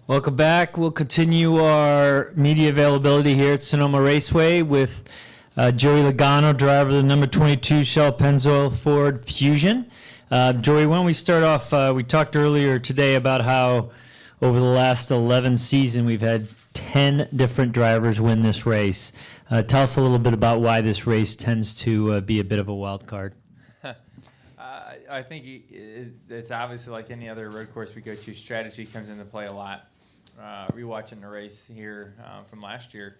Welcome back. We'll continue our media availability here at Sonoma Raceway with Joey Logano, driver of the number 22 Shell Pennzoil Ford Fusion. Joey, why don't we start off, we talked earlier today about how over the last 11 seasons we've had 10 different drivers win this race. Tell us a little bit about why this race tends to be a bit of a wild card. I think it's obviously like any other road course we go to, strategy comes into play a lot. Rewatching the race here from last year,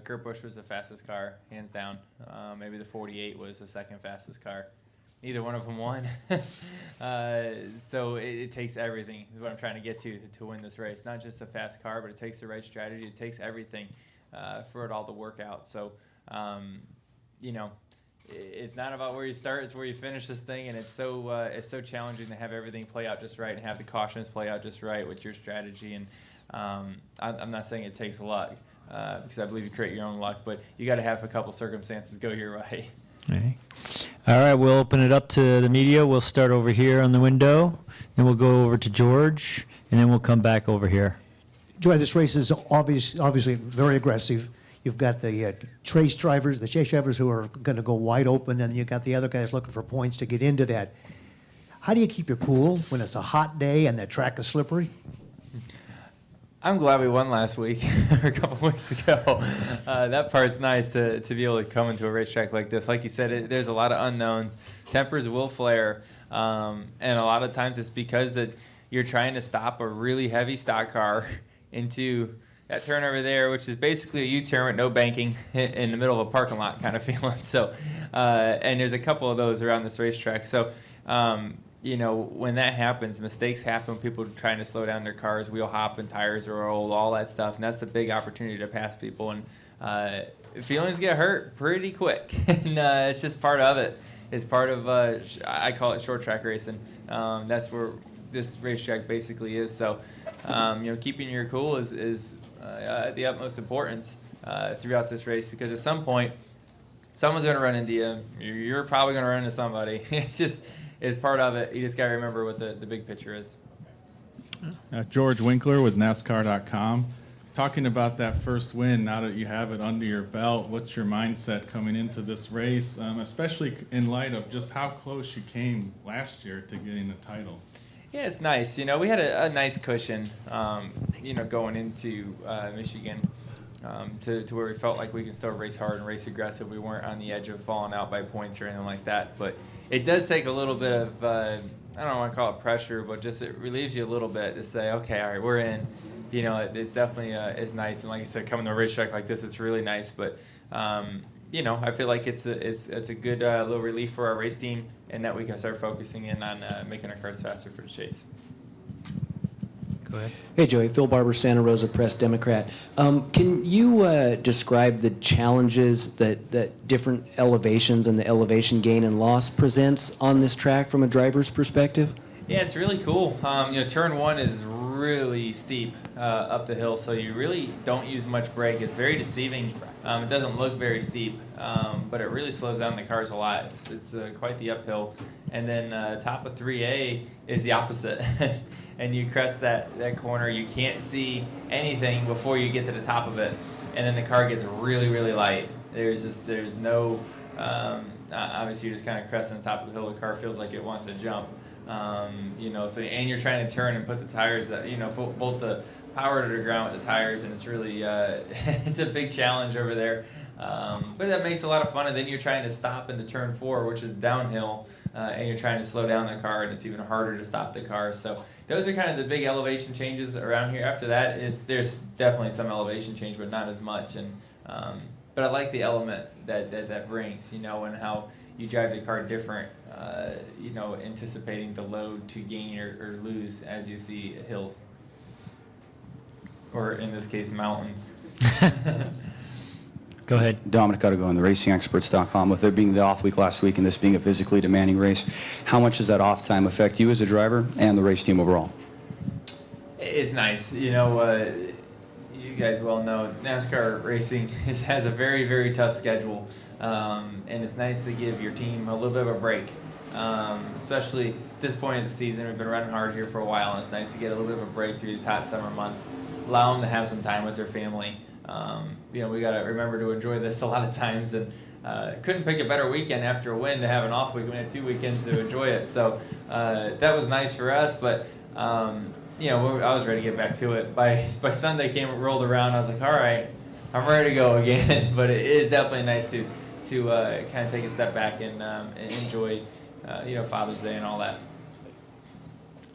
Kurt Busch was the fastest car, hands down. Maybe the 48 was the second fastest car. Neither one of them won. So it takes everything, is what I'm trying to get to win this race. Not just a fast car, but it takes the right strategy. It takes everything for it all to work out. So, it's not about where you start, it's where you finish this thing, and it's so challenging to have everything play out just right and have the cautions play out just right with your strategy. And I'm not saying it takes luck, because I believe you create your own luck, but you got to have a couple circumstances go your way. All right, we'll open it up to the media. We'll start over here on the window, then we'll go over to George, and then we'll come back over here. Joy, this race is obviously very aggressive. You've got the chase drivers who are going to go wide open, and you've got the other guys looking for points to get into that. How do you keep your cool when it's a hot day and the track is slippery? I'm glad we won last week, or a couple weeks ago. That part's nice to be able to come into a racetrack like this. Like you said, there's a lot of unknowns. Tempers will flare, and a lot of times it's because that you're trying to stop a really heavy stock car into that turn over there, which is basically a U-turn with no banking in the middle of a parking lot kind of feeling. So, and there's a couple of those around this racetrack. So, when that happens, mistakes happen. People are trying to slow down their cars, wheel hopping, tires are old, all that stuff, and that's a big opportunity to pass people. And feelings get hurt pretty quick, and it's just part of it. It's part of I call it short track racing. That's where this racetrack basically is. So, keeping your cool is the utmost importance throughout this race, because at some point, someone's going to run into you. You're probably going to run into somebody. It's part of it. You just got to remember what the big picture is. George Winkler with NASCAR.com. Talking about that first win, now that you have it under your belt, what's your mindset coming into this race, especially in light of just how close you came last year to getting the title? Yeah, it's nice. We had a nice cushion, going into Michigan to where we felt like we could still race hard and race aggressive. We weren't on the edge of falling out by points or anything like that. But it does take a little bit of, I don't want to call it pressure, but just it relieves you a little bit to say, okay, all right, we're in. It's definitely is nice. And like I said, coming to a racetrack like this, it's really nice. But, I feel like it's a good little relief for our race team, and that we can start focusing in on making our cars faster for the chase. Go ahead. Hey, Joey. Phil Barber, Santa Rosa Press Democrat. Can you describe the challenges that different elevations and the elevation gain and loss presents on this track from a driver's perspective? Yeah, it's really cool. Turn one is really steep up the hill, so you really don't use much brake. It's very deceiving. It doesn't look very steep, but it really slows down the cars a lot. It's quite the uphill. And then top of 3A is the opposite. And you crest that corner, you can't see anything before you get to the top of it, and then the car gets really, really light. There's no, obviously you're just kind of cresting the top of the hill. The car feels like it wants to jump, and you're trying to turn and put the tires that, bolt the power to the ground with the tires, and it's really, it's a big challenge over there. But that makes a lot of fun, and then you're trying to stop into turn 4, which is downhill, and you're trying to slow down the car, and it's even harder to stop the car. So those are kind of the big elevation changes around here. After that, there's definitely some elevation change, but not as much. And but I like the element that brings, and how you drive the car different, anticipating the load to gain or lose as you see hills, or in this case, mountains. Go ahead. Dominic Udigo on the RacingExperts.com. With there being the off week last week and this being a physically demanding race, how much does that off time affect you as a driver and the race team overall? It's nice. You guys well know NASCAR racing has a very, very tough schedule, and it's nice to give your team a little bit of a break. especially at this point of the season. We've been running hard here for a while, and it's nice to get a little bit of a break through these hot summer months, allow them to have some time with their family. We got to remember to enjoy this a lot of times, and couldn't pick a better weekend after a win to have an off week. We had 2 weekends to enjoy it, so that was nice for us. But I was ready to get back to it. By Sunday rolled around, I was like, all right, I'm ready to go again. But it is definitely nice to kind of take a step back and enjoy Father's Day and all that.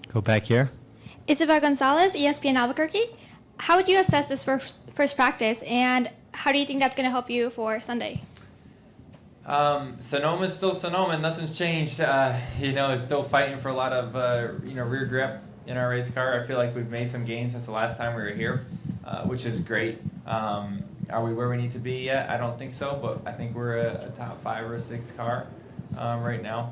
Go back here. Isabel Gonzalez, ESPN Albuquerque. How would you assess this first practice, and how do you think that's going to help you for Sunday? Sonoma's still Sonoma. Nothing's changed. It's still fighting for a lot of rear grip in our race car. I feel like we've made some gains since the last time we were here, which is great. Are we where we need to be yet? I don't think so, but I think we're a top 5 or 6 car right now,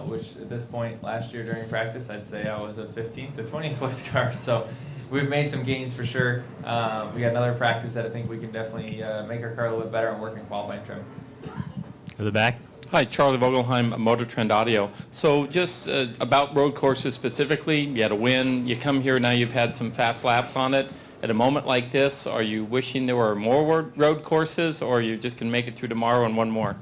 which at this point last year during practice, I'd say I was a 15th to 20th place car. So we've made some gains for sure. We got another practice that I think we can definitely make our car a little bit better and work in qualifying trim. Go to the back. Hi, Charlie Vogelheim, Motor Trend Audio. So just about road courses specifically, you had a win, you come here, now you've had some fast laps on it. At a moment like this, are you wishing there were more road courses, or are you just going to make it through tomorrow and one more?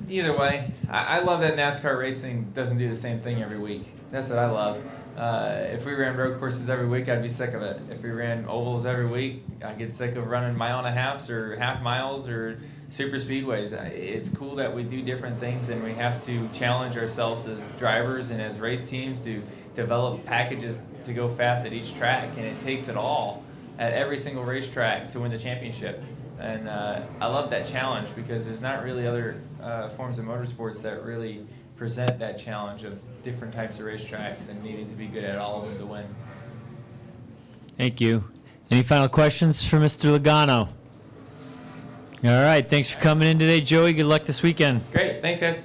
Either way, I love that NASCAR racing doesn't do the same thing every week. That's what I love. If we ran road courses every week, I'd be sick of it. If we ran ovals every week, I'd get sick of running mile and a halves or half miles or super speedways. It's cool that we do different things, and we have to challenge ourselves as drivers and as race teams to develop packages to go fast at each track, and it takes it all at every single racetrack to win the championship. And I love that challenge because there's not really other forms of motorsports that really present that challenge of different types of racetracks and needing to be good at all of them to win. Thank you. Any final questions for Mr. Logano? All right. Thanks for coming in today, Joey. Good luck this weekend. Great. Thanks, guys.